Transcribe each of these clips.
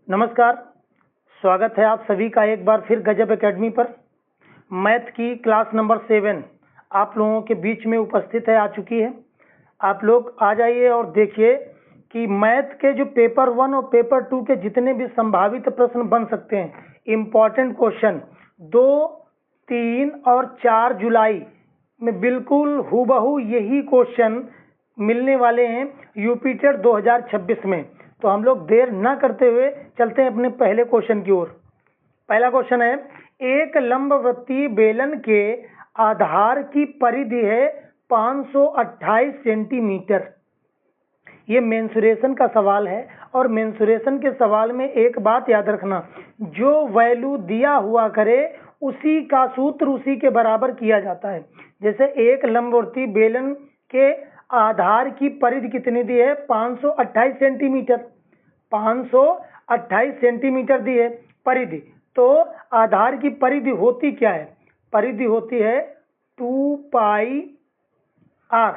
नमस्कार, स्वागत है आप सभी का एक बार फिर गजब एकेडमी पर। मैथ की क्लास नंबर 7 आप लोगों के बीच में उपस्थित है, आ चुकी है। आप लोग आ जाइए और देखिए कि मैथ के जो पेपर 1 और पेपर 2 के जितने भी संभावित प्रश्न बन सकते हैं, इम्पॉर्टेंट क्वेश्चन 2, 3 और 4 जुलाई में बिल्कुल हूबहू यही क्वेश्चन मिलने वाले हैं यूपी टेट 2026 में। तो हम लोग देर न करते हुए चलते हैं अपने पहले क्वेश्चन की ओर। पहला क्वेश्चन है, एक लंबवृत्तीय बेलन के आधार की परिधि है 528 सेंटीमीटर। ये मेंसुरेशन का सवाल है और मेंसुरेशन के सवाल में एक बात याद रखना, जो वैल्यू दिया हुआ करे उसी का सूत्र उसी के बराबर किया जाता है। जैसे एक लंबवृत्तीय बेलन के आधार की परिधि कितनी दी है? 528 सेंटीमीटर। 528 सेंटीमीटर दी है परिधि। तो आधार की परिधि होती क्या है? परिधि होती है 2 पाई r।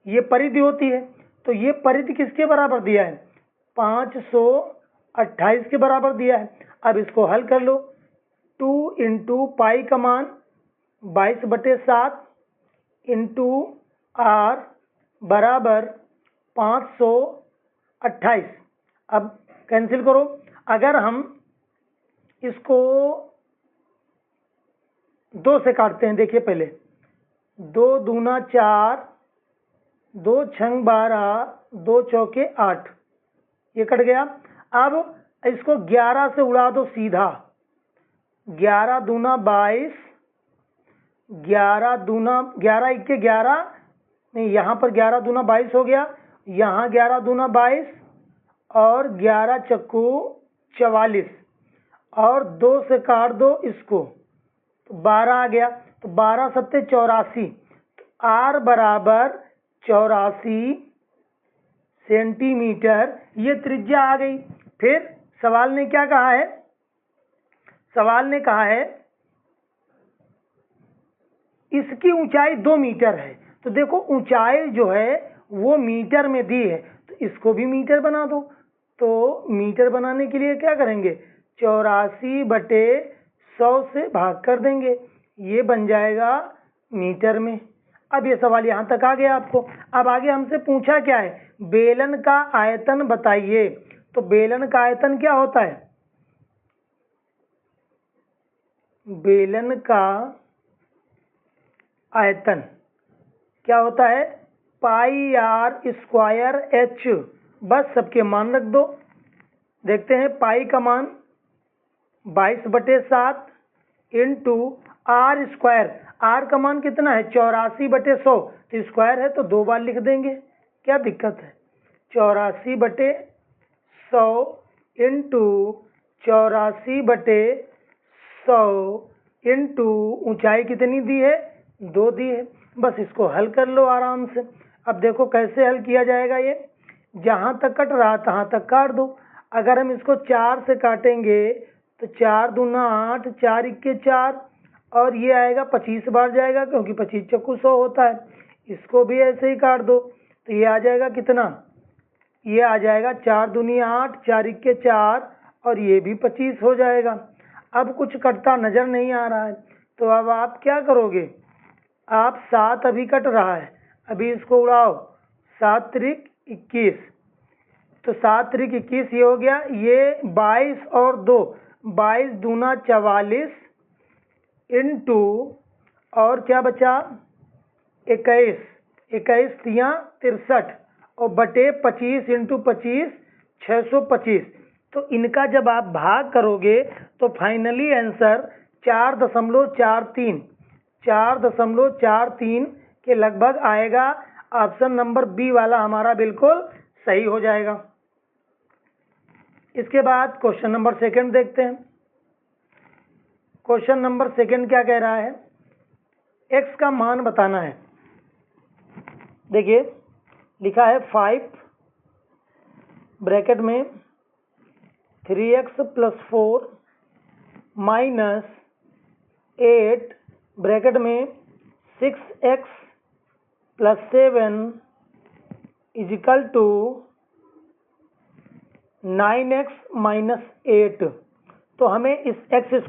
ये परिधि होती है। तो ये परिधि किसके बराबर दिया है? 528 के बराबर दिया है। अब इसको हल कर लो। 2 इंटू पाई का मान 22/7 इंटू r बराबर 528। अब कैंसिल करो। अगर हम इसको 2 से काटते हैं, देखिए पहले 2 दूना 4, 2 छंग 12, 2 चौके 8, ये कट गया। अब इसको 11 से उड़ा दो सीधा। 11 दूना 22, 11 दूना 11 इक्के 11, नहीं यहाँ पर 11 दूना 22 हो गया, यहाँ 11 दूना 22 और 11 चक्कू 44 और 2 से काट दो इसको, तो 12 आ गया। तो 12 सत्ते 84, तो r बराबर 84 सेंटीमीटर, ये त्रिज्या आ गई। फिर सवाल ने क्या कहा है? सवाल ने कहा है इसकी ऊंचाई 2 मीटर है। तो देखो ऊंचाई जो है वो मीटर में दी है, तो इसको भी मीटर बना दो। तो मीटर बनाने के लिए क्या करेंगे? 84/100 से भाग कर देंगे, ये बन जाएगा मीटर में। अब ये सवाल यहाँ तक आ गया आपको। अब आगे हमसे पूछा क्या है? बेलन का आयतन बताइए। तो बेलन का आयतन क्या होता है? बेलन का आयतन क्या होता है? पाई आर स्क्वायर एच। बस सबके मान रख दो। देखते हैं, पाई का मान 22/7 इंटू आर स्क्वायर। आर का मान कितना है? 84/100। तो स्क्वायर है तो 2 बार लिख देंगे, क्या दिक्कत है? 84/100 इंटू 84/100 इंटू ऊंचाई कितनी दी है? 2 दी है। बस इसको हल कर लो आराम से। अब देखो कैसे हल किया जाएगा। ये जहाँ तक कट रहा तहाँ तक काट दो। अगर हम इसको 4 से काटेंगे तो 4 दूना 8, 4 इक्के 4 और ये आएगा 25 बार जाएगा, क्योंकि 25 चक्कू 100 होता है। इसको भी ऐसे ही काट दो, तो ये आ जाएगा कितना? ये आ जाएगा 4 दूनी 8, 4 इक्के 4 और ये भी 25 हो जाएगा। अब कुछ कटता नजर नहीं आ रहा है, तो अब आप क्या करोगे? आप 7 अभी कट रहा है, अभी इसको उड़ाओ। 7 त्रिक 21, तो 7 त्रिक 21 ये हो गया। ये 22 और 2, 22 दूना 44 इंटू और क्या बचा? 21, 21 तियाँ 63 और बटे 25 इंटू 25 625। तो इनका जब आप भाग करोगे तो फाइनली आंसर 4.43 4.43 के लगभग आएगा। ऑप्शन नंबर बी वाला हमारा बिल्कुल सही हो जाएगा। इसके बाद क्वेश्चन नंबर 2 देखते हैं। क्वेश्चन नंबर 2 क्या कह रहा है? x का मान बताना है। देखिए लिखा है 5 ब्रैकेट में 3x + 4 माइनस 8 ब्रैकेट में 6x + 7 इजिकल टू 9x - 8, तो हमें इस x² -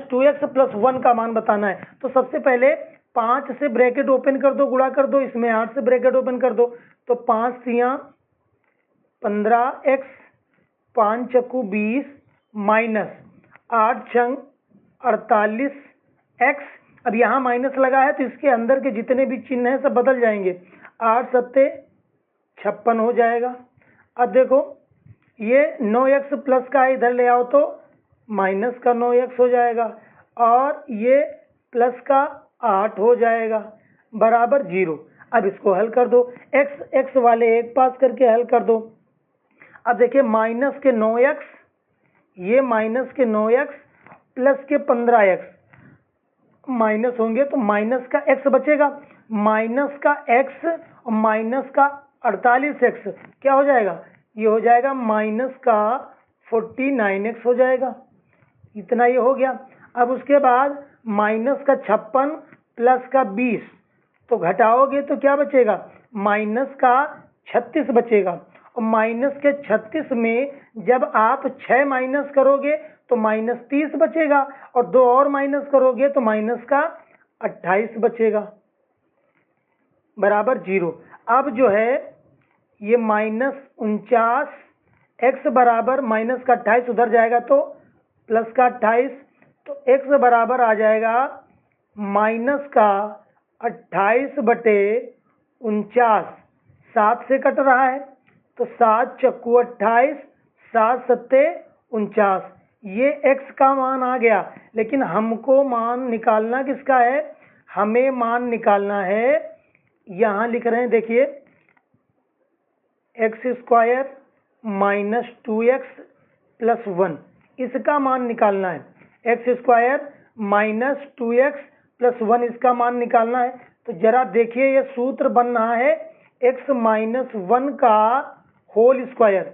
2x + 1 का मान बताना है। तो सबसे पहले 5 से ब्रैकेट ओपन कर दो, गुणा कर दो, इसमें 8 से ब्रैकेट ओपन कर दो, तो 5 तियां 15x, 5 चक्कू 20 माइनस 8 छंग 48x। अब यहाँ माइनस लगा है तो इसके अंदर के जितने भी चिन्ह हैं सब बदल जाएंगे। 8 सत्ते 56 हो जाएगा। अब देखो ये 9x प्लस का इधर ले आओ तो माइनस का 9x हो जाएगा, और ये प्लस का 8 हो जाएगा बराबर 0। अब इसको हल कर दो, x वाले एक पास करके हल कर दो। अब देखिए माइनस के 9x, ये माइनस के 9x प्लस के 15x माइनस होंगे तो माइनस का x बचेगा, माइनस का x और माइनस का 48x क्या हो जाएगा, ये हो जाएगा माइनस का 49x हो जाएगा। इतना ये हो गया। अब उसके बाद माइनस का 56 प्लस का 20, तो घटाओगे तो क्या बचेगा, माइनस का 36 बचेगा। और माइनस के 36 में जब आप 6 माइनस करोगे तो माइनस 30 बचेगा, और 2 और माइनस करोगे तो माइनस का 28 बचेगा बराबर 0। अब जो है ये -49 x बराबर माइनस का 28 उधर जाएगा तो प्लस का 28, तो x बराबर आ जाएगा माइनस का 28 बटे 49। 7 से कट रहा है तो 7 चक्कू 28, 7 सत्ते 49। ये x का मान आ गया, लेकिन हमको मान निकालना किसका है, हमें मान निकालना है, यहाँ लिख रहे हैं देखिए x² - 2x + 1, इसका मान निकालना है। x² - 2x + 1 इसका मान निकालना है। तो जरा देखिए ये सूत्र बन रहा है x - 1 का होल स्क्वायर,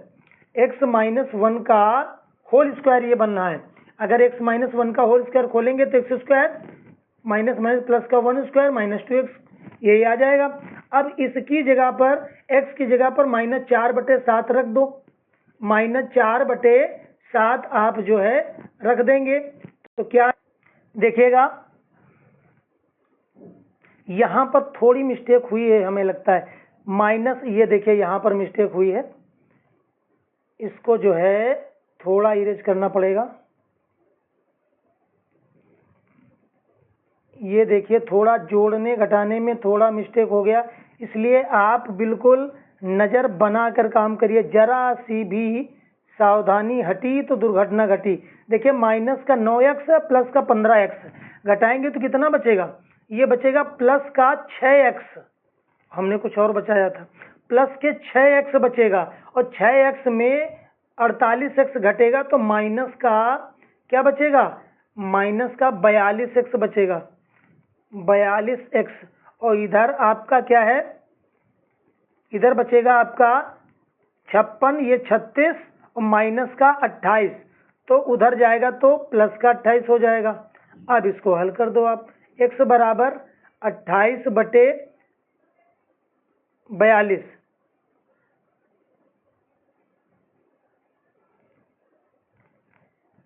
x - 1 का होल स्क्वायर ये बन रहा है। अगर x - 1 का होल स्क्वायर खोलेंगे तो x² माइनस प्लस का 1² - 2x यही आ जाएगा। अब इसकी जगह पर x की जगह पर -4/7 रख दो, -4/7 आप जो है रख देंगे तो क्या देखिएगा, यहाँ पर थोड़ी मिस्टेक हुई है हमें लगता है, माइनस ये देखिए यहाँ पर मिस्टेक हुई है, इसको जो है थोड़ा इरेज करना पड़ेगा। ये देखिए थोड़ा जोड़ने घटाने में थोड़ा मिस्टेक हो गया, इसलिए आप बिल्कुल नज़र बना कर काम करिए, जरा सी भी सावधानी हटी तो दुर्घटना घटी। देखिए माइनस का 9x प्लस का 15x घटाएंगे तो कितना बचेगा, ये बचेगा प्लस का 6x, हमने कुछ और बचाया था, प्लस के 6x बचेगा, और 6x में 48x घटेगा तो माइनस का क्या बचेगा, माइनस का 42x बचेगा, 42x। और इधर आपका क्या है, इधर बचेगा आपका 56, ये 36 और माइनस का 28, तो उधर जाएगा तो प्लस का 28 हो जाएगा। अब इसको हल कर दो आप, x बराबर 28 बटे 42,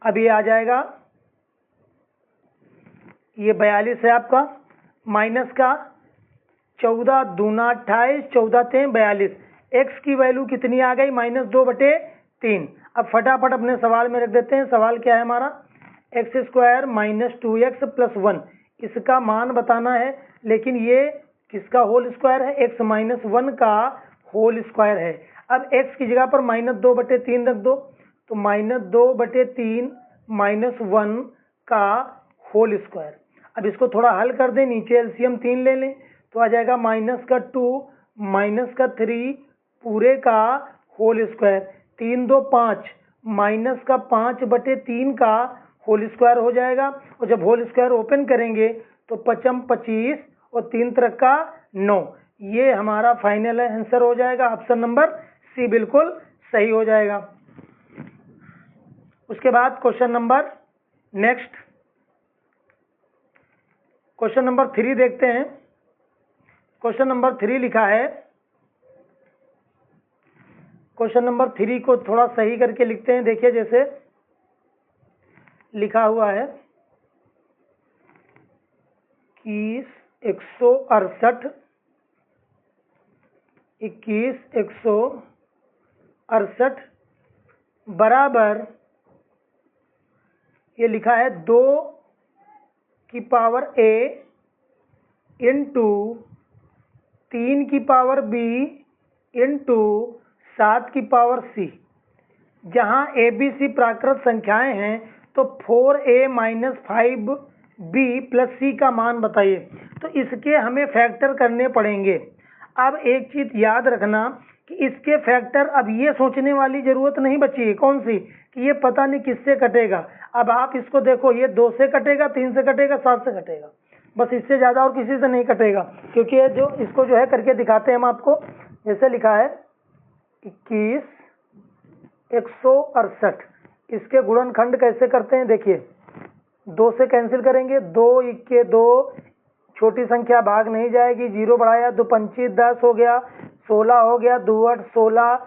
अब ये आ जाएगा, ये 42 है आपका, माइनस का 14 दूना 28, 14 तें 42, x की वैल्यू कितनी आ गई, -2/3। अब फटाफट अपने सवाल में रख देते हैं। सवाल क्या है हमारा, x² - 2x + 1 इसका मान बताना है, लेकिन ये किसका होल स्क्वायर है, x - 1 का होल स्क्वायर है। अब x की जगह पर -2/3 रख दो, तो -2/3 - 1 का होल स्क्वायर। अब इसको थोड़ा हल कर दें, नीचे एलसीएम 3 ले लें तो आ जाएगा -2 - 3 पूरे का होल स्क्वायर, 3 2 5 -5/3 का होल स्क्वायर हो जाएगा। और जब होल स्क्वायर ओपन करेंगे तो 5 25 और 3 3 का 9, ये हमारा फाइनल आंसर हो जाएगा। ऑप्शन नंबर सी बिल्कुल सही हो जाएगा। उसके बाद question number next, question number 3 देखते हैं। क्वेश्चन नंबर 3 लिखा है क्वेश्चन नंबर 3 को थोड़ा सही करके लिखते हैं। देखिए जैसे लिखा हुआ है 21,168 21,168 बराबर, ये लिखा है 2 की पावर a इंटू 3 की पावर b इंटू 7 की पावर c। जहाँ a b c प्राकृत संख्याएं हैं तो 4a minus 5b plus c का मान बताइए। तो इसके हमें फैक्टर करने पड़ेंगे। अब एक चीज याद रखना कि इसके फैक्टर, अब ये सोचने वाली जरूरत नहीं बची है कौन सी, कि ये पता नहीं किससे कटेगा। अब आप इसको देखो, ये 2 से कटेगा, 3 से कटेगा, 7 से कटेगा, बस इससे ज्यादा और किसी से नहीं कटेगा। क्योंकि ये जो इसको जो है करके दिखाते हैं हम आपको। जैसे लिखा है 21,168, इसके गुणनखंड कैसे करते हैं देखिए। 2 से कैंसिल करेंगे, 2 इक्के 2, छोटी संख्या भाग नहीं जाएगी, 0 बढ़ाया 2 पंची 10 हो गया, 16 हो गया, 2 8 16,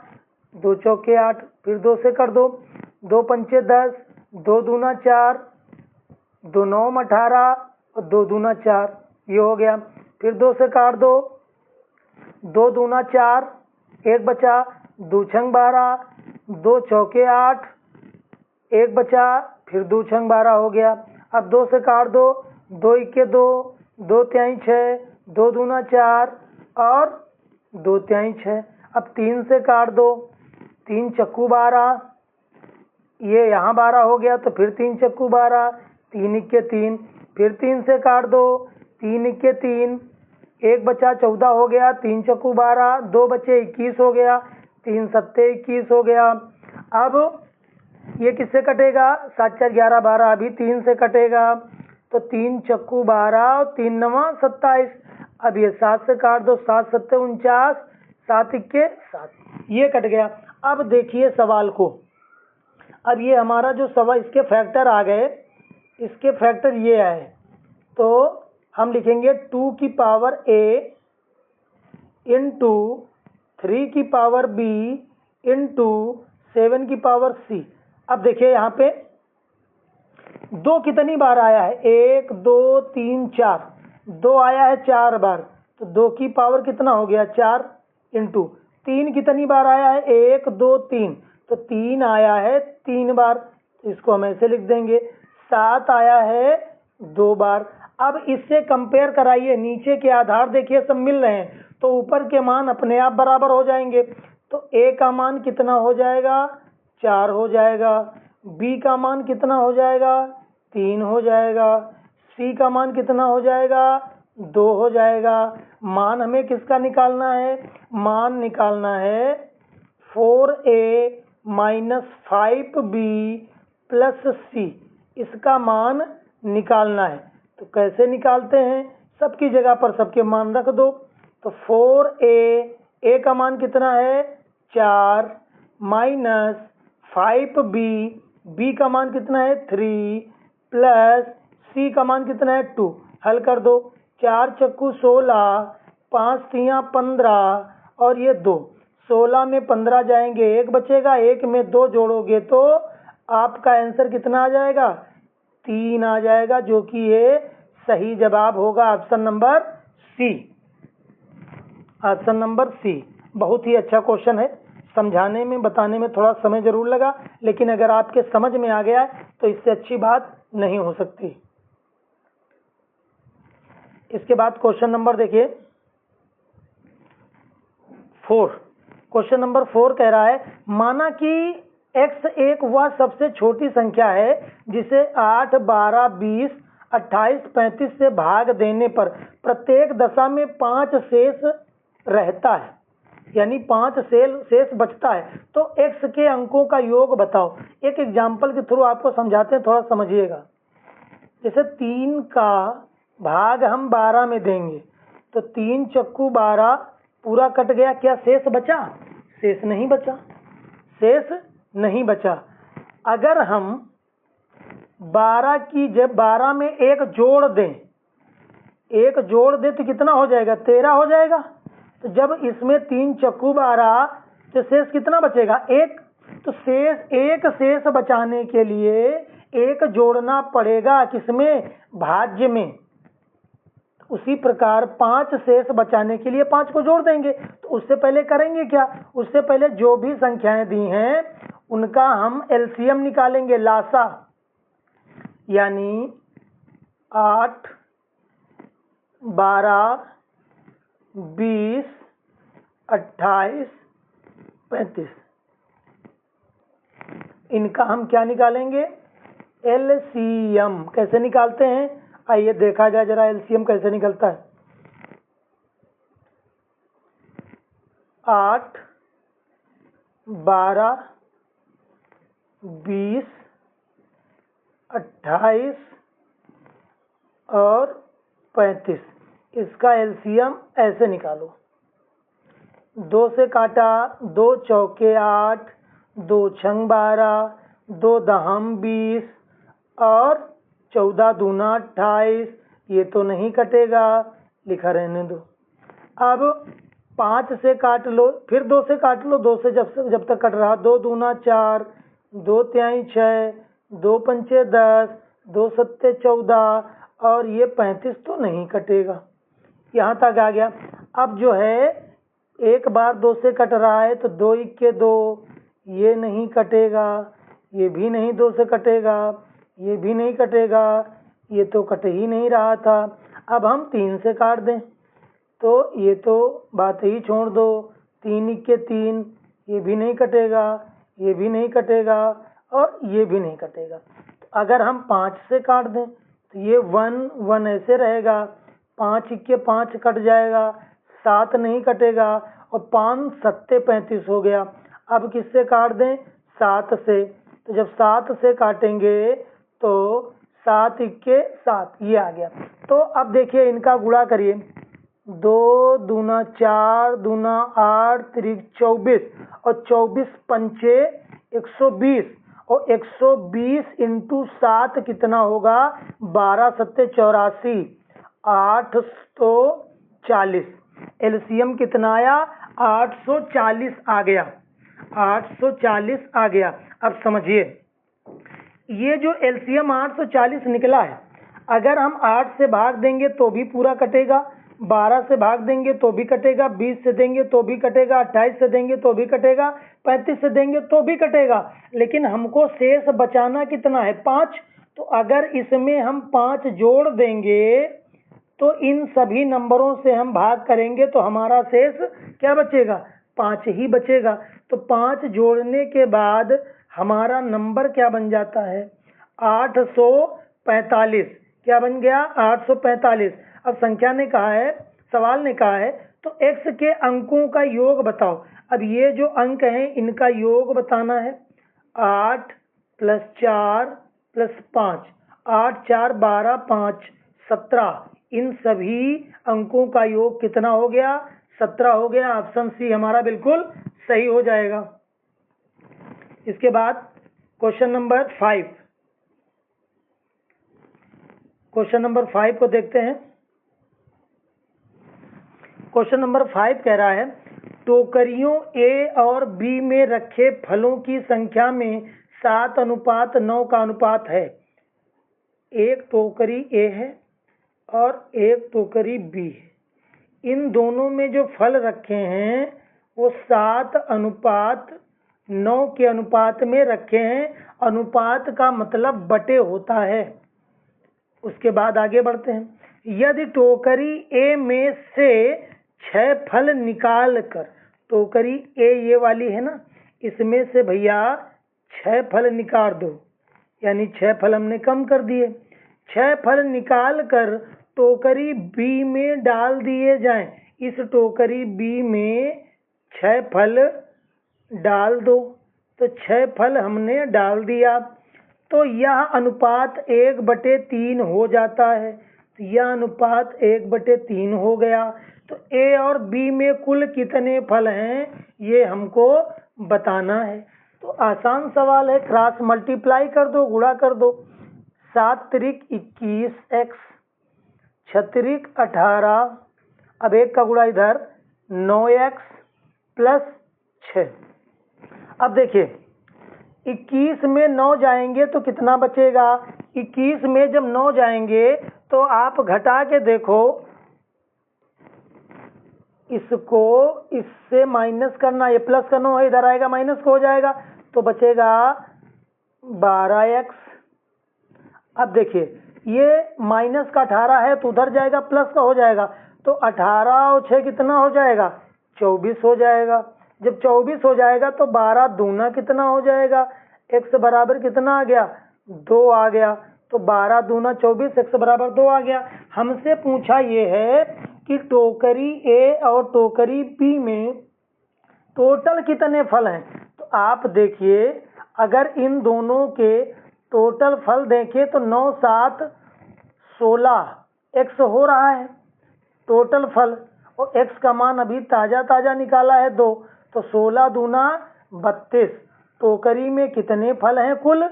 2 चौके 8, फिर 2 से कर दो, 2 पंचे 10, 2 दूना 4, 2 9 18 और 2 दूना 4, ये हो गया। फिर 2 से काट दो, 2 दूना 4, 1 बचा, 2 छंग 12, 2 चौके 8, 1 बचा, फिर 2 छंग 12 हो गया। अब 2 से काट दो, 2 इक्के 2, 2 तिहाई 6, 2 दूना 4 और 2 तिहाई 6। अब 3 से काट दो, 3 चक्कू 12, ये यहाँ 12 हो गया, तो फिर 3 चक्कू 12, 3 इक्के 3, फिर 3 से काट दो, 3 इक्के 3, 1 बचा 14 हो गया, 3 चक्कू 12, 2 बचे 21 हो गया, 3 सत्ते 21 हो गया। अब ये किससे कटेगा, 7 4 11 12, अभी 3 से कटेगा, तो 3 चक्कू 12 और 3 9 27। अब ये 7 से काट दो, 7 सत्ते 49, 7 इक्के 7, ये कट गया। अब देखिए सवाल को, अब ये हमारा जो सवाल, इसके फैक्टर आ गए, इसके फैक्टर ये आए, तो हम लिखेंगे 2 की पावर a इंटू 3 की पावर b इंटू 7 की पावर c। अब देखिए यहाँ पे 2 कितनी बार आया है, 1 2 3 4, 2 आया है 4 बार, तो 2 की पावर कितना हो गया 4 इंटू 3 कितनी बार आया है, 1 2 3, तो 3 आया है 3 बार, तो इसको हम ऐसे लिख देंगे। 7 आया है 2 बार। अब इससे कंपेयर कराइए, नीचे के आधार देखिए सब मिल रहे हैं, तो ऊपर के मान अपने आप बराबर हो जाएंगे। तो a का मान कितना हो जाएगा, 4 हो जाएगा, b का मान कितना हो जाएगा, 3 हो जाएगा, c का मान कितना हो जाएगा, 2 हो जाएगा। मान हमें किसका निकालना है, मान निकालना है 4a minus 5b plus c, इसका मान निकालना है। तो कैसे निकालते हैं, सबकी जगह पर सबके मान रख दो। तो 4a, a का मान कितना है 4, माइनस 5b, b का मान कितना है 3, प्लस c का मान कितना है 2। हल कर दो, 4 चक्कू 16, 5 तियां 15 और ये 2, 16 में 15 जाएंगे, 1 बचेगा, 1 में 2 जोड़ोगे तो आपका आंसर कितना आ जाएगा, 3 आ जाएगा, जो कि ये सही जवाब होगा option number C. Option number C बहुत ही अच्छा क्वेश्चन है। समझाने में बताने में थोड़ा समय जरूर लगा, लेकिन अगर आपके समझ में आ गया तो इससे अच्छी बात नहीं हो सकती। इसके बाद क्वेश्चन नंबर देखिए 4। क्वेश्चन नंबर 4 कह रहा है, माना कि x एक वह सबसे छोटी संख्या है जिसे 8 12 20 28 35 से भाग देने पर प्रत्येक दशा में 5 शेष रहता है, यानी 5 शेष बचता है। तो x के अंकों का योग बताओ। एक एग्जाम्पल के थ्रू आपको समझाते हैं, थोड़ा समझिएगा। जैसे 3 का भाग हम 12 में देंगे, तो 3 चक्कू 12 पूरा कट गया, क्या शेष बचा, शेष नहीं बचा, शेष नहीं बचा। अगर हम 12 की जब 12 में एक जोड़ दें, एक जोड़ दे तो कितना हो जाएगा, 13 हो जाएगा। तो जब इसमें 3 चक्कू 12 तो शेष कितना बचेगा? 1। तो एक शेष बचाने के लिए 1 जोड़ना पड़ेगा किसमें? भाज्य में। उसी प्रकार 5 शेष बचाने के लिए 5 को जोड़ देंगे। तो उससे पहले करेंगे क्या? उससे पहले जो भी संख्याएं दी हैं उनका हम एलसीएम निकालेंगे, लासा, यानी 8, 12, 20, 28, 35। इनका हम क्या निकालेंगे? एलसीएम। कैसे निकालते हैं? आइए देखा जाए जरा एलसीएम कैसे निकलता है। 8, 12, 20, 28 और 35। इसका एलसीएम ऐसे निकालो। 2 से काटा, 2 चौके 8, 2 छंग 12, 2 दहम 20 और 14 दूना 28। ये तो नहीं कटेगा, लिखा रहने दो। अब 5 से काट लो, फिर 2 से काट लो। 2 से जब तक कट रहा, 2 दूना 4, 2 तिहाई 6, 2 पंचे 10, 2 सत्ते 14 और ये 35 तो नहीं कटेगा। यहाँ तक आ गया। अब जो है एक बार 2 से कट रहा है तो 2 इक्के 2, ये नहीं कटेगा, ये भी नहीं 2 से कटेगा, ये भी नहीं कटेगा, ये तो कट ही नहीं रहा था। अब हम 3 से काट दें तो ये तो बात ही छोड़ दो। 3 इक्के 3, ये भी नहीं कटेगा, ये भी नहीं कटेगा और ये भी नहीं कटेगा। तो अगर हम 5 से काट दें तो ये 1 1 ऐसे रहेगा। 5 इक्के 5 कट जाएगा, 7 नहीं कटेगा और 5 सत्ते 35 हो गया। अब किससे काट दें? 7 से। तो जब 7 से काटेंगे तो 7 इक्के 7, ये आ गया। तो अब देखिए इनका गुणा करिए। 2 दूना 4, दूना 8, त्रिक 24 और 24 पंचे 120 और 120 इंटू 7 कितना होगा? 12 सत्ते 84, 840। एलसीएम कितना आया? 840 आ गया। 840 आ गया। अब समझिए ये जो एलसीएम 840 निकला है, अगर हम 8 से भाग देंगे तो भी पूरा कटेगा, 12 से भाग देंगे तो भी कटेगा, 20 से देंगे तो भी कटेगा, 28 से देंगे तो भी कटेगा, 35 से देंगे तो भी कटेगा। लेकिन हमको शेष बचाना कितना है? 5। तो अगर इसमें हम 5 जोड़ देंगे तो इन सभी नंबरों से हम भाग करेंगे तो हमारा शेष क्या बचेगा? 5 ही बचेगा। तो 5 जोड़ने के बाद हमारा नंबर क्या बन जाता है? 845। क्या बन गया? 845। अब संख्या ने कहा है, सवाल ने कहा है तो x के अंकों का योग बताओ। अब ये जो अंक हैं इनका योग बताना है। 8 + 4 + 5, 8 4 12 5 17। इन सभी अंकों का योग कितना हो गया? 17 हो गया। ऑप्शन सी हमारा बिल्कुल सही हो जाएगा। इसके बाद क्वेश्चन नंबर 5। क्वेश्चन नंबर 5 को देखते हैं। क्वेश्चन नंबर 5 कह रहा है टोकरियों ए और बी में रखे फलों की संख्या में 7:9 का अनुपात है। एक टोकरी ए है और एक टोकरी बी है। इन दोनों में जो फल रखे हैं वो 7:9 के अनुपात में रखे हैं। अनुपात का मतलब बटे होता है। उसके बाद आगे बढ़ते हैं। यदि टोकरी ए में से 6 फल निकाल कर, टोकरी ए ये वाली है ना, इसमें से भैया 6 फल निकाल दो, यानी 6 फल हमने कम कर दिए। 6 फल निकाल कर टोकरी बी में डाल दिए जाएं। इस टोकरी बी में 6 फल डाल दो। तो 6 फल हमने डाल दिया तो यह अनुपात 1/3 हो जाता है। तो यह अनुपात 1/3 हो गया। तो ए और बी में कुल कितने फल हैं ये हमको बताना है। तो आसान सवाल है, क्रॉस मल्टीप्लाई कर दो, गुणा कर दो। 7 त्रिक 21x, 6 त्रिक 18, अब एक का गुणा इधर 9x + 6। अब देखिए 21 में 9 जाएंगे तो कितना बचेगा? 21 में जब 9 जाएंगे तो आप घटा के देखो, इसको इससे माइनस करना, ये प्लस का 9 है, इधर आएगा माइनस को हो जाएगा, तो बचेगा 12x। अब देखिए ये माइनस का 18 है तो उधर जाएगा प्लस का हो जाएगा, तो 18 और 6 कितना हो जाएगा? 24 हो जाएगा। जब 24 हो जाएगा तो 12 दूना कितना हो जाएगा? x बराबर कितना आ गया? 2 आ गया। तो 12 दूना 24, x बराबर 2 आ गया। हमसे पूछा ये है कि टोकरी ए और टोकरी बी में टोटल कितने फल हैं। तो आप देखिए अगर इन दोनों के टोटल फल देखें तो 9 7 16 x हो रहा है टोटल फल, और x का मान अभी ताज़ा ताज़ा निकाला है 2, तो 16 दूना 32। टोकरी में कितने फल हैं? कुल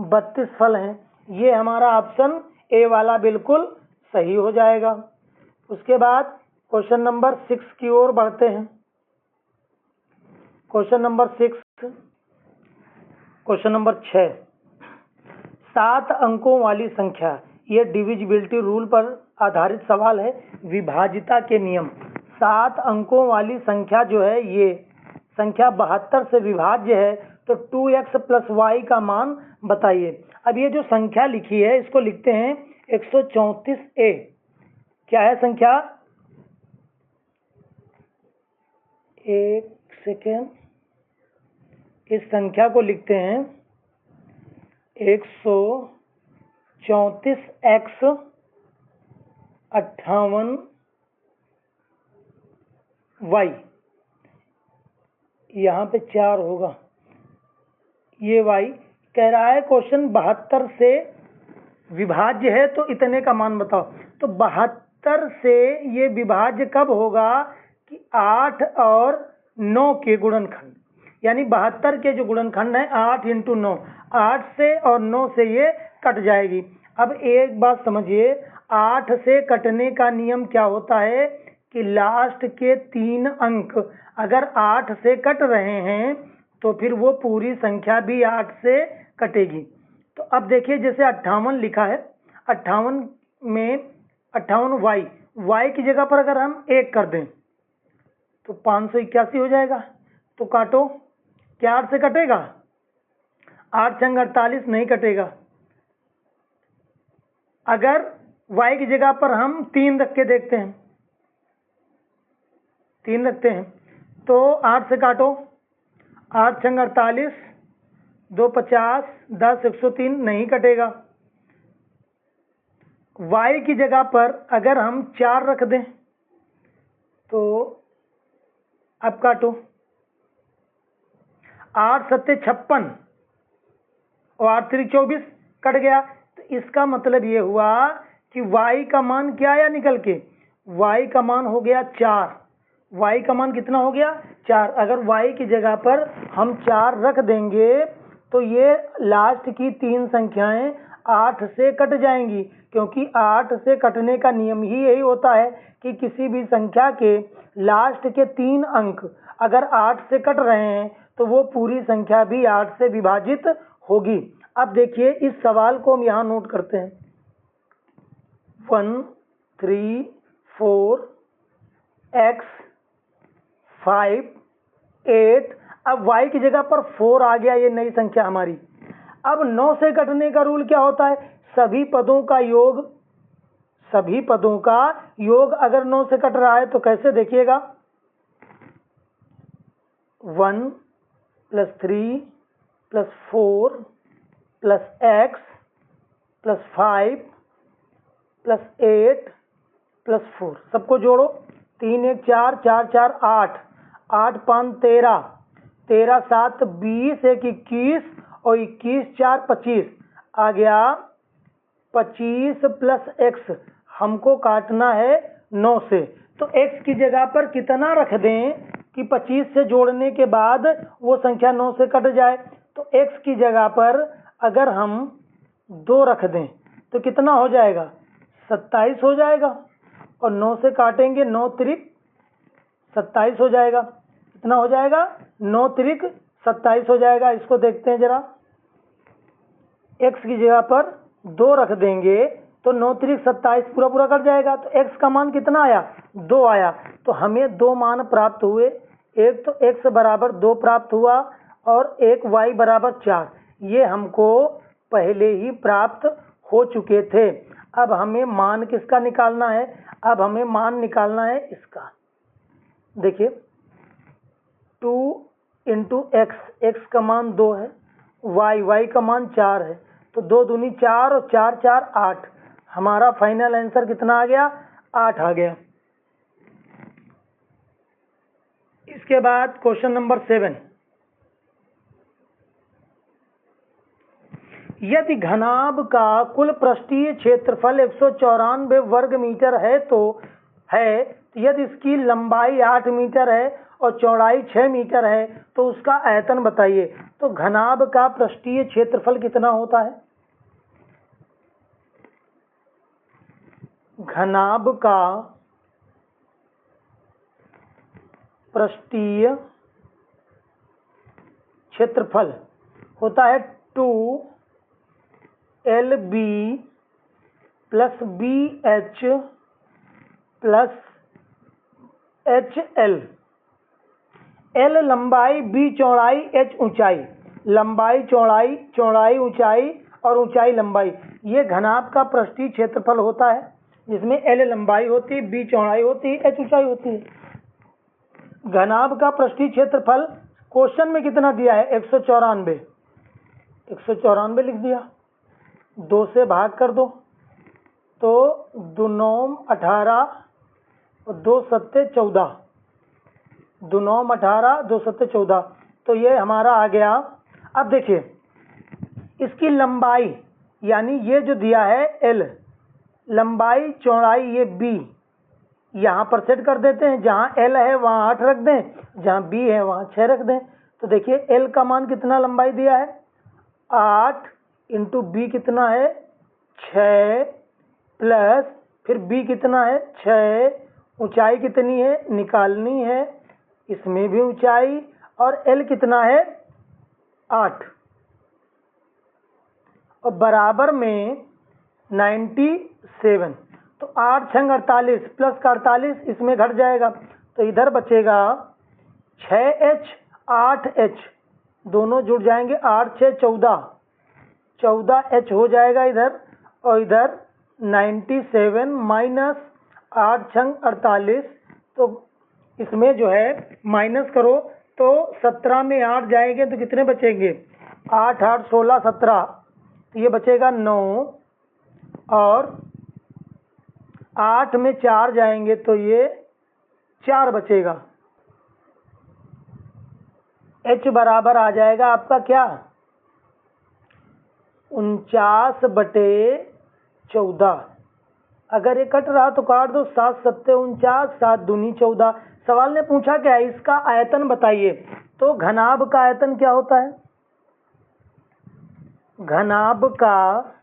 32 फल हैं। ये हमारा ऑप्शन ए वाला बिल्कुल सही हो जाएगा। उसके बाद क्वेश्चन नंबर 6 की ओर बढ़ते हैं। क्वेश्चन नंबर 6, क्वेश्चन नंबर 6, 7 अंकों वाली संख्या, ये डिविजिबिलिटी रूल पर आधारित सवाल है, विभाजिता के नियम। 7 अंकों वाली संख्या जो है ये संख्या 72 से विभाज्य है, तो 2x + y का मान बताइए। अब ये जो संख्या लिखी है इसको लिखते हैं 134a। क्या है संख्या? एक सेकेंड, इस संख्या को लिखते हैं 134x 58y, यहाँ पे 4 होगा, ये y कह रहा है क्वेश्चन 72 से विभाज्य है तो इतने का मान बताओ। तो 72 से ये विभाज्य कब होगा कि 8 और 9 के गुणनखंड, यानी 72 के जो गुणनखंड है 8 × 9, 8 से और 9 से ये कट जाएगी। अब एक बात समझिए, 8 से कटने का नियम क्या होता है कि लास्ट के 3 अंक अगर 8 से कट रहे हैं तो फिर वो पूरी संख्या भी 8 से कटेगी। तो अब देखिए जैसे 58 लिखा है, 58 में 58y, y की जगह पर अगर हम 1 कर दें तो 581 हो जाएगा। तो काटो, क्या 8 से कटेगा? 8 × 48 नहीं कटेगा। अगर y की जगह पर हम 3 रख के देखते हैं, 3 रखते हैं तो 8 से काटो, 8 × 48, 2 50, 10 103 नहीं कटेगा। y की जगह पर अगर हम 4 रख दें तो अब काटो, 8 × 7 = 56 और 8 × 3 = 24 कट गया। तो इसका मतलब ये हुआ कि y का मान क्या आया निकल के? y का मान हो गया 4। y का मान कितना हो गया? 4। अगर y की जगह पर हम 4 रख देंगे तो ये लास्ट की 3 संख्याएं 8 से कट जाएंगी, क्योंकि 8 से कटने का नियम ही यही होता है कि किसी भी संख्या के लास्ट के 3 अंक अगर 8 से कट रहे हैं तो वो पूरी संख्या भी 8 से विभाजित होगी। अब देखिए इस सवाल को हम यहाँ नोट करते हैं, 1 3 4 x 5 8। अब y की जगह पर 4 आ गया, ये नई संख्या हमारी। अब 9 से कटने का रूल क्या होता है? सभी पदों का योग अगर 9 से कट रहा है तो कैसे देखिएगा, 1 + 3 + 4 + x + 5 + 8 + 4, सबको जोड़ो, 3 1 4 4 4 8, 8 5 13, 13 7 20, 1 21 और 21 4 25 आ गया। 25 + x हमको काटना है 9 से, तो x की जगह पर कितना रख दें कि 25 से जोड़ने के बाद वो संख्या 9 से कट जाए। तो x की जगह पर अगर हम 2 रख दें तो कितना हो जाएगा? 27 हो जाएगा, और 9 से काटेंगे 9 त्रिक 27 हो जाएगा। कितना हो जाएगा? 9 त्रिक 27 हो जाएगा। इसको देखते हैं जरा, x की जगह पर 2 रख देंगे तो 9 त्रिक 27 पूरा पूरा कट जाएगा। तो x का मान कितना आया? 2 आया। तो हमें 2 मान प्राप्त हुए। एक तो x बराबर 2 प्राप्त हुआ और एक y बराबर 4। ये हमको पहले ही प्राप्त हो चुके थे। अब हमें मान किसका निकालना है? अब हमें मान निकालना है इसका। देखिए 2 इंटू एक्स का मान 2 है, y का मान 4 है। तो 2 दूनी 4 और 4 4 8। हमारा फाइनल आंसर कितना आ गया? 8 आ गया। इसके बाद क्वेश्चन नंबर 7। यदि घनाभ का कुल पृष्ठीय क्षेत्रफल 194 वर्ग मीटर है तो यदि इसकी लंबाई 8 मीटर है और चौड़ाई 6 मीटर है तो उसका आयतन बताइए। तो घनाभ का पृष्ठीय क्षेत्रफल कितना होता है? घनाभ का पृष्ठीय क्षेत्रफल होता है 2LB plus BH plus HL। L लंबाई, B चौड़ाई, H ऊंचाई। लंबाई चौड़ाई ऊंचाई और ऊंचाई लंबाई, ये घनाभ का पृष्ठीय क्षेत्रफल होता है, जिसमें L लंबाई होती है, B चौड़ाई होती है, H ऊंचाई होती है। घनाभ का पृष्ठीय क्षेत्रफल क्वेश्चन में कितना दिया है? 194। 194 लिख दिया। 2 से भाग कर दो तो 2 9 18 और 2 7 14। 2 9 18 2 7 14। तो ये हमारा आ गया। अब देखिए इसकी लंबाई, यानी ये जो दिया है L, लंबाई चौड़ाई ये B, यहाँ पर सेट कर देते हैं। जहाँ L है वहाँ 8 रख दें, जहाँ B है वहाँ 6 रख दें। तो देखिए L का मान कितना लंबाई दिया है? 8 इंटू B कितना है? 6 प्लस फिर B कितना है? 6। ऊंचाई कितनी है? निकालनी है। इसमें भी ऊंचाई। और L कितना है? 8। और बराबर में 97। तो 8 छंग 48 प्लस का 48 इसमें घट जाएगा। तो इधर बचेगा 6H 8H, दोनों जुड़ जाएंगे। 8 6 14, 14H हो जाएगा इधर। और इधर 97 माइनस 8 छंग 48। तो इसमें जो है माइनस करो तो 17 में 8 जाएंगे तो कितने बचेंगे? 8 8 16 17। तो ये बचेगा 9 और 8 में 4 जाएंगे तो ये 4 बचेगा। H बराबर आ जाएगा आपका क्या? 49/14। अगर ये कट रहा तो काट दो। 7 7 49, 7 दूनी 14। सवाल ने पूछा क्या है? इसका आयतन बताइए। तो घनाभ का आयतन क्या होता है? घनाभ का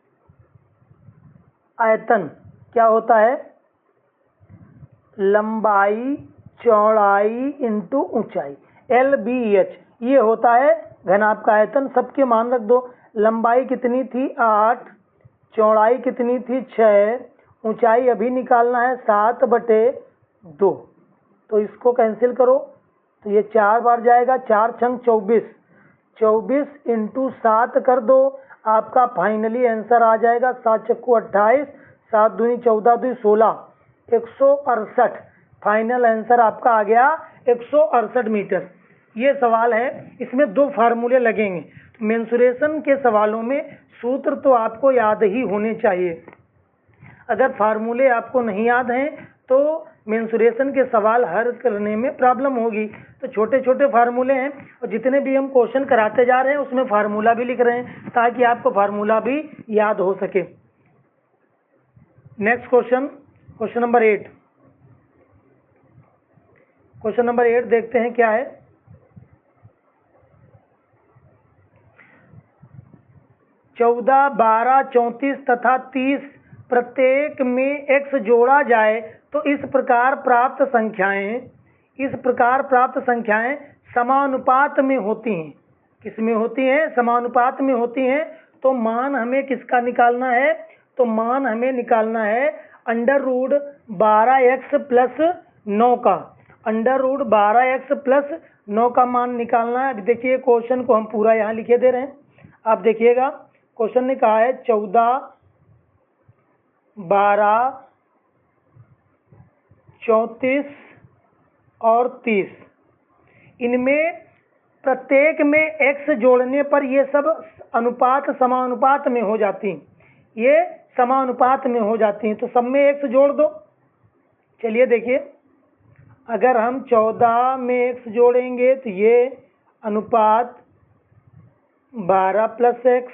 आयतन क्या होता है? लंबाई चौड़ाई इंटू ऊंचाई, LBH, ये होता है घनाभ का आयतन। सबके मान रख दो। लंबाई कितनी थी? 8। चौड़ाई कितनी थी? 6। ऊंचाई अभी निकालना है 7/2। तो इसको कैंसिल करो तो ये 4 बार जाएगा। 4 छंग 24। 24 इंटू 7 कर दो, आपका फाइनली आंसर आ जाएगा 7 चक्कू 28, 7 दूनी 14 दूनी 16, 168। फाइनल आंसर आपका आ गया 168 मीटर। ये सवाल है, इसमें 2 फार्मूले लगेंगे। मेंसुरेशन के सवालों में सूत्र तो आपको याद ही होने चाहिए। अगर फार्मूले आपको नहीं याद हैं तो मेंसुरेशन के सवाल हल करने में प्रॉब्लम होगी। तो छोटे छोटे फार्मूले हैं और जितने भी हम क्वेश्चन कराते जा रहे हैं उसमें फार्मूला भी लिख रहे हैं ताकि आपको फार्मूला भी याद हो सके। Next question, question number 8। Question number 8 देखते हैं क्या है। चौदह 12 34 तथा 30 प्रत्येक में x जोड़ा जाए तो इस प्रकार प्राप्त संख्याएं समानुपात में होती हैं। किस में होती हैं? समानुपात में होती हैं। तो मान हमें किसका निकालना है? तो मान हमें निकालना है अंडर रूट 12x प्लस 9 का। अंडर रूट 12x प्लस 9 का मान निकालना है। अभी देखिए क्वेश्चन को हम पूरा यहाँ लिखे दे रहे हैं। आप देखिएगा क्वेश्चन ने कहा है 14, 12, 34 और 30, इनमें प्रत्येक में x जोड़ने पर ये सब अनुपात समानुपात में हो जाती हैं। ये समानुपात में हो जाती हैं, तो सब में x जोड़ दो। चलिए देखिए, अगर हम 14 में x जोड़ेंगे तो ये अनुपात 12 प्लस x,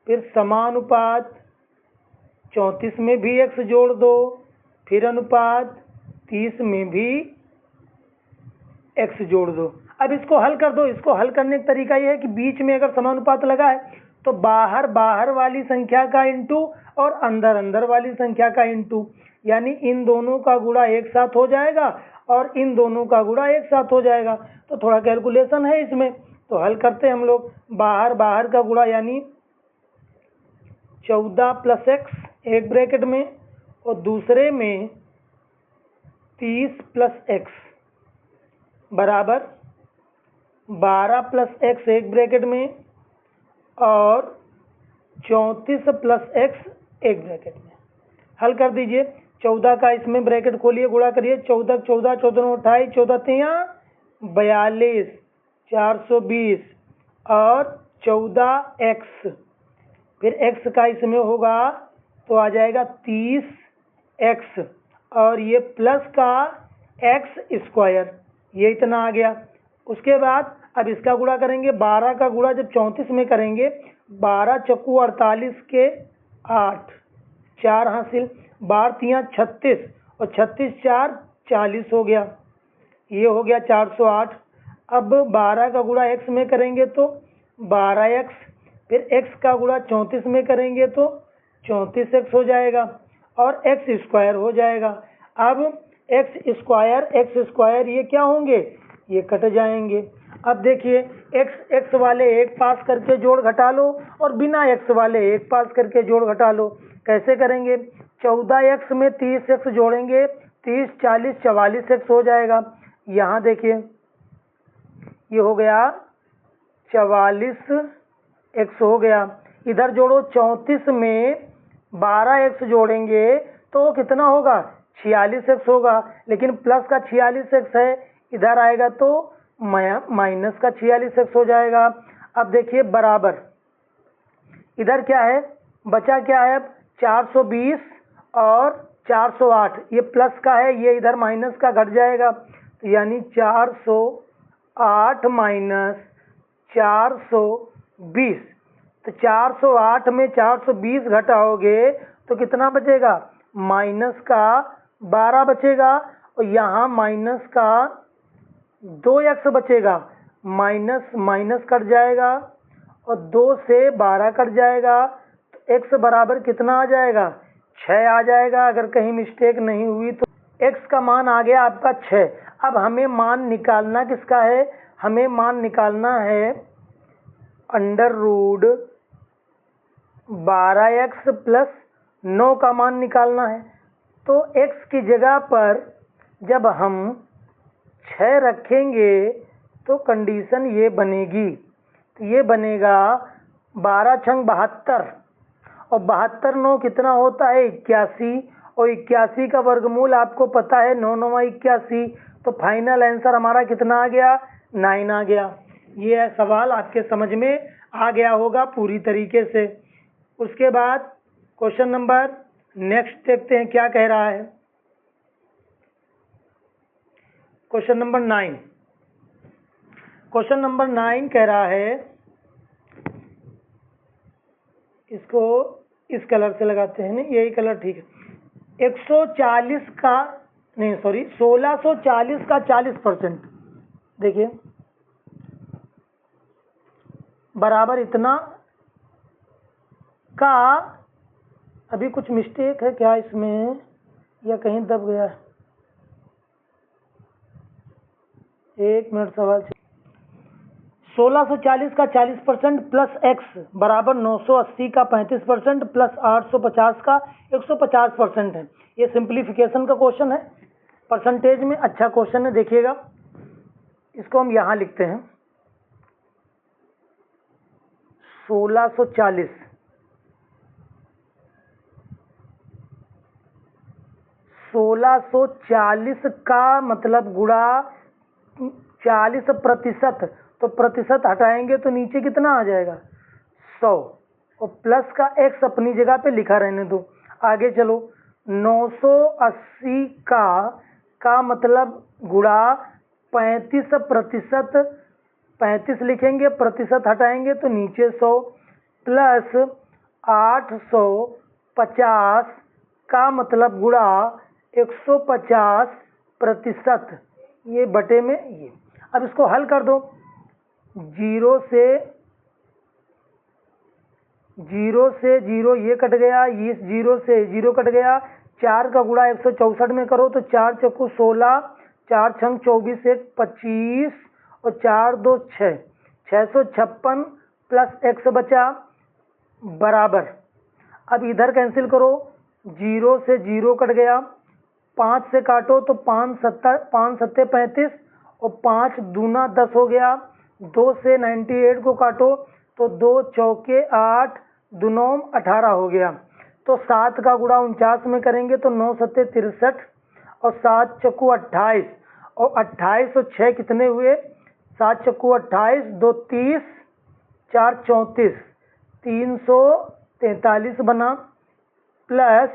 फिर समानुपात 34 में भी x जोड़ दो, फिर अनुपात 30 में भी x जोड़ दो। अब इसको हल कर दो। इसको हल करने का तरीका यह है कि बीच में अगर समानुपात लगा है तो बाहर बाहर वाली संख्या का इंटू और अंदर अंदर वाली संख्या का इंटू, यानी इन दोनों का गुणा एक साथ हो जाएगा और इन दोनों का गुणा एक साथ हो जाएगा। तो थोड़ा कैलकुलेशन है इसमें, तो हल करते हैं हम लोग। बाहर बाहर का गुणा यानी 14 प्लस x एक ब्रैकेट में और दूसरे में 30 प्लस x बराबर 12 प्लस x एक ब्रैकेट में और 34 प्लस x एक ब्रैकेट में। हल कर दीजिए। 14 का इसमें ब्रैकेट खोलिए, गुणा करिए। 14 14 14 28, 14 तिया 42, 420 और 14x, फिर x का इसमें होगा तो आ जाएगा 30x और ये प्लस का x स्क्वायर, ये इतना आ गया। उसके बाद अब इसका गुणा करेंगे। 12 का गुणा जब 34 में करेंगे, 12 चक्कू 48 के 8, 4 हासिल, 12 तिया 36 और 36 4 40 हो गया, ये हो गया 408। अब 12 का गुणा x में करेंगे तो 12x, फिर x का गुणा 34 में करेंगे तो 34x हो जाएगा और x स्क्वायर हो जाएगा। अब x स्क्वायर ये क्या होंगे? ये कट जाएंगे। अब देखिए x वाले एक पास करके जोड़ घटा लो और बिना x वाले एक पास करके जोड़ घटा लो। कैसे करेंगे? 14x में 30x जोड़ेंगे, 30 40 44x हो जाएगा। यहाँ देखिए ये हो गया 44x हो गया। इधर जोड़ो, 34 में 12x जोड़ेंगे तो कितना होगा? 46x होगा, लेकिन प्लस का 46x है, इधर आएगा तो माइनस का 46x हो जाएगा। अब देखिए बराबर, इधर क्या है बचा? क्या है? 420 और 408, ये प्लस का है, ये इधर माइनस का घट जाएगा, तो यानी 408 माइनस 420। तो 408 में 420 घटाओगे तो कितना बचेगा? माइनस का 12 बचेगा और यहाँ माइनस का 2x बचेगा। माइनस माइनस कट जाएगा और 2 से 12 कट जाएगा, तो x बराबर कितना आ जाएगा? 6 आ जाएगा। अगर कहीं मिस्टेक नहीं हुई तो x का मान आ गया आपका 6। अब हमें मान निकालना किसका है? हमें मान निकालना है अंडर रूट 12x प्लस 9 का मान निकालना है। तो x की जगह पर जब हम 6 रखेंगे तो कंडीशन ये बनेगी, तो ये बनेगा 12 छंग 72 और 72 9 कितना होता है? 81, और 81 का वर्गमूल आपको पता है 9 9 81, तो फाइनल आंसर हमारा कितना आ गया? 9 आ गया। ये सवाल आपके समझ में आ गया होगा पूरी तरीके से। उसके बाद क्वेश्चन नंबर नेक्स्ट देखते हैं क्या कह रहा है। Question number 9। क्वेश्चन नंबर 9 कह रहा है, इसको इस कलर से लगाते हैं, नहीं यही कलर ठीक है। 140 का नहीं सॉरी 1640 का 40%, देखिए बराबर इतना का। अभी कुछ मिस्टेक है क्या इसमें या कहीं दब गया है? 1 मिनट सवाल। 1640 का 40% प्लस x बराबर 980 का 35% प्लस 850 का 150% है। ये सिंप्लीफिकेशन का क्वेश्चन है, परसेंटेज में अच्छा क्वेश्चन है। देखिएगा, इसको हम यहाँ लिखते हैं 1640 1640 का मतलब गुणा 40%, तो प्रतिशत हटाएंगे तो नीचे कितना आ जाएगा 100, और प्लस का x अपनी जगह पे लिखा रहने दो। आगे चलो, 980 का मतलब गुणा 35%, 35 लिखेंगे, प्रतिशत हटाएंगे तो नीचे 100, प्लस 850 का मतलब गुणा 150%, ये बटे में ये। अब इसको हल कर दो, 0 से 0 ये कट गया, ये 0 से 0 कट गया, 4 का गुणा 164 में करो तो 4 चक्कू 16, 4 छंग 24, 1 25 और 4 2 6, 656 प्लस x बचा बराबर। अब इधर कैंसिल करो, 0 से 0 कट गया, 5 से काटो तो 5 सत्ते 35 और 5 दूना 10 हो गया, 2 से 98 को काटो तो 2 चौके 8, 2 9 18 हो गया। तो 7 का गुणा 49 में करेंगे तो 9 सत्ते 63 और 7 चक्कू 28, और 28 और 6 कितने हुए, 7 चक्कू 28, 2 30, 4 34, 343 बना, प्लस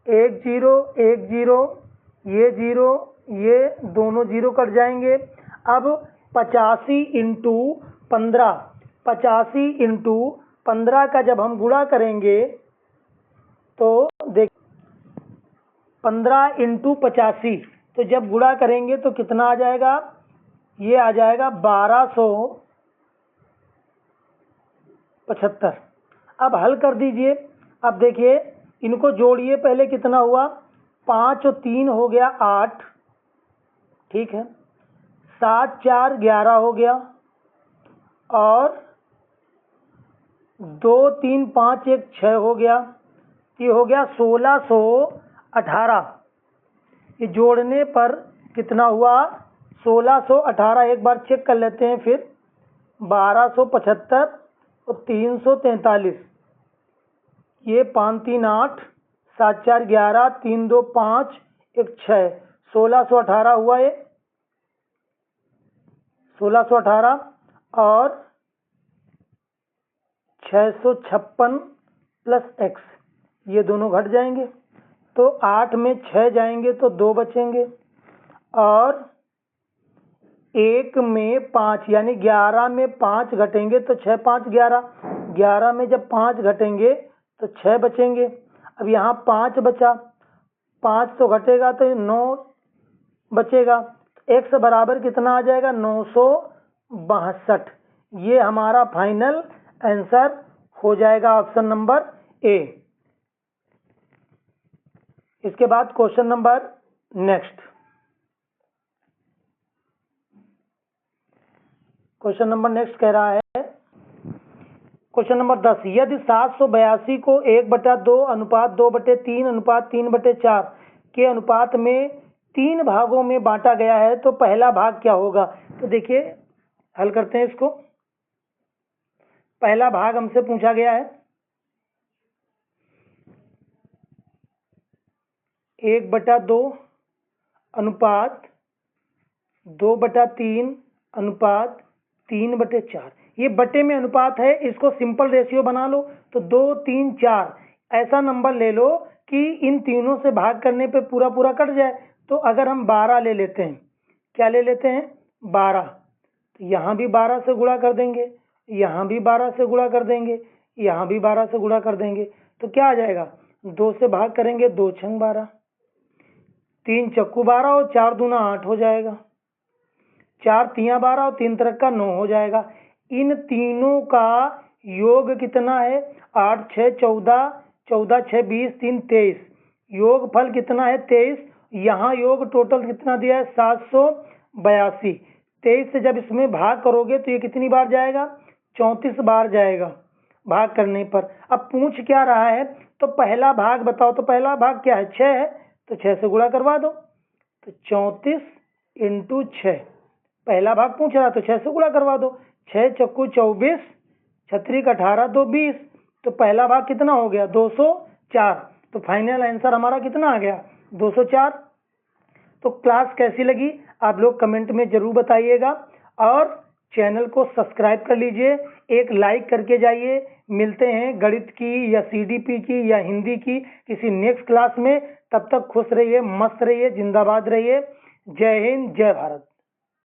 1 0 1 0, ये 0 ये दोनों 0 कट जाएंगे। अब 85 इंटू 15, 85 इंटू 15 का जब हम गुणा करेंगे तो देख 15 इंटू 85, तो जब गुणा करेंगे तो कितना आ जाएगा, ये आ जाएगा 1275। अब हल कर दीजिए। अब देखिए, इनको जोड़िए, पहले कितना हुआ, 5 और 3 हो गया 8, ठीक है, 7 4 11 हो गया, और 2 3 5 1 6 हो गया, ये हो गया 1618। ये जोड़ने पर कितना हुआ, 1618, एक बार चेक कर लेते हैं फिर, 1275 और 343, ये 5 3 8, 7 4 11, 3 2 5, 1 6, 1618 हुआ ये 1618, और 656 प्लस x, ये दोनों घट जाएंगे तो 8 में 6 जाएंगे तो 2 बचेंगे, और 1 में 5 यानी 11 में 5 घटेंगे तो 6 5 11, 11 में जब 5 घटेंगे तो 6 बचेंगे। अब यहाँ 5 बचा, 5 तो घटेगा तो 9 बचेगा, x बराबर कितना आ जाएगा 962। ये हमारा फाइनल आंसर हो जाएगा, ऑप्शन नंबर ए। इसके बाद question number next, question number next कह रहा है, क्वेश्चन नंबर 10, यदि 782 को 1/2 अनुपात 2/3 अनुपात 3/4 के अनुपात में 3 भागों में बांटा गया है तो पहला भाग क्या होगा। तो देखिए, हल करते हैं इसको। पहला भाग हमसे पूछा गया है 1/2 अनुपात 2/3 अनुपात 3/4। ये बटे में अनुपात है, इसको सिंपल रेशियो बना लो तो 2 3 4 ऐसा नंबर ले लो कि इन तीनों से भाग करने पे पूरा पूरा कट जाए। तो अगर हम 12 ले लेते हैं, क्या ले लेते हैं 12, तो यहाँ भी 12 से गुणा कर देंगे, यहाँ भी 12 से गुणा कर देंगे, यहाँ भी 12 से गुणा कर देंगे, तो क्या आ जाएगा 2 से भाग करेंगे, 2 छंग 12, 3 चक्कू 12 और 4 दूना 8 हो जाएगा, 4 तिया 12 और 3 तरक का 9 हो जाएगा। इन तीनों का योग कितना है, 8 6 14, 14 6 20, 3 23, योग फल कितना है 23। यहाँ योग टोटल कितना दिया है 782। 23 से जब इसमें भाग करोगे तो ये कितनी बार जाएगा? 34 बार जाएगा भाग करने पर। अब पूछ क्या रहा है, तो पहला भाग बताओ। तो पहला भाग क्या है? 6 है, तो 6 से गुणा करवा दो। तो 34 इंटू 6 पहला भाग पूछ रहा, तो 6 से गुणा करवा दो। 6 चक्कू 24, 6 18 तो 20। तो पहला भाग कितना हो गया? 204। तो फाइनल आंसर हमारा कितना आ गया? 204। तो क्लास कैसी लगी आप लोग कमेंट में जरूर बताइएगा, और चैनल को सब्सक्राइब कर लीजिए, एक लाइक करके जाइए। मिलते हैं गणित की या सीडीपी की या हिंदी की किसी नेक्स्ट क्लास में। तब तक खुश रहिए, मस्त रहिए, जिंदाबाद रहिए। जय हिंद, जय भारत।